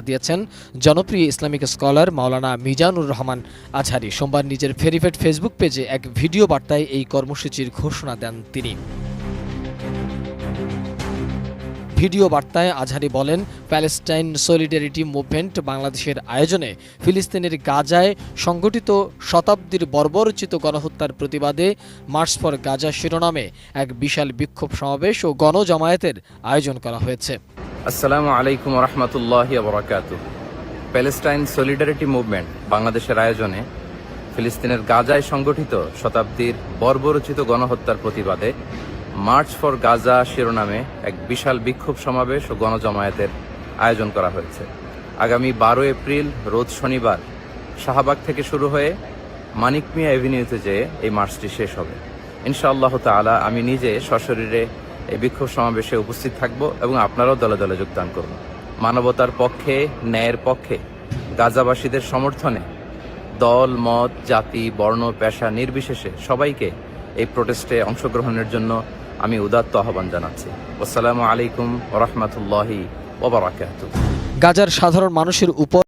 দিয়েছেন জনপ্রিয় Islamic scholar মাওলানা মিজানুর রহমান আজহারী। সোমবার নিজের ভেরিফাইড ফেসবুক পেজে এক ভিডিও বার্তায় এই কর্মসূচির ঘোষণা দেন তিনি। ভিডিও বার্তায় আজহারী বলেন, প্যালেস্টাইন সলিডারিটি মুভমেন্ট বাংলাদেশের আয়োজনে ফিলিস্তিনের গাজায় সংগঠিত শতাব্দীর বর্বরোচিত গণহত্যার প্রতিবাদে মার্চ ফর গাজা শিরোনামে এক বিশাল বিক্ষোভ সমাবেশ ও গণজামায়াতের আয়োজন করা হয়েছে। আসসালামু আলাইকুম ওয়া রাহমাতুল্লাহি ওয়া বারাকাতুহু। প্যালেস্টাইন সলিডারিটি মুভমেন্ট বাংলাদেশের আয়োজনে ফিলিস্তিনের গাজায় সংগঠিত শতাব্দীর বর্বরোচিত গণহত্যার প্রতিবাদে মার্চ ফর গাজা শিরোনামে এক বিশাল বিক্ষোভ সমাবেশ ও গণজামায়াতের আয়োজন করা হয়েছে। আগামী 12 এপ্রিল রোজ শনিবার শাহবাগ থেকে শুরু হয়ে মানিক মিয়া এভিনিউতে যেয়ে এই মার্চটি শেষ হবে। ইনশাআল্লাহ তাআলা আমি নিজে সশরীরে এই বিক্ষোভ সমাবেশে উপস্থিত থাকব এবং আপনারাও দলে দলে যোগদান করুন। মানবতার পক্ষে, ন্যায়ের পক্ষে গাজাবাসীদের সমর্থনে দল, মত, জাতি, বর্ণ, পেশা নির্বিশেষে সবাইকে এই প্রোটেস্টে অংশগ্রহণের জন্য আমি উদাত্ত আহ্বান জানাচ্ছি। আসসালামু আলাইকুম ওয়া রাহমাতুল্লাহি ওয়া বারাকাতুহু। গাজার সাধারণ মানুষের উপর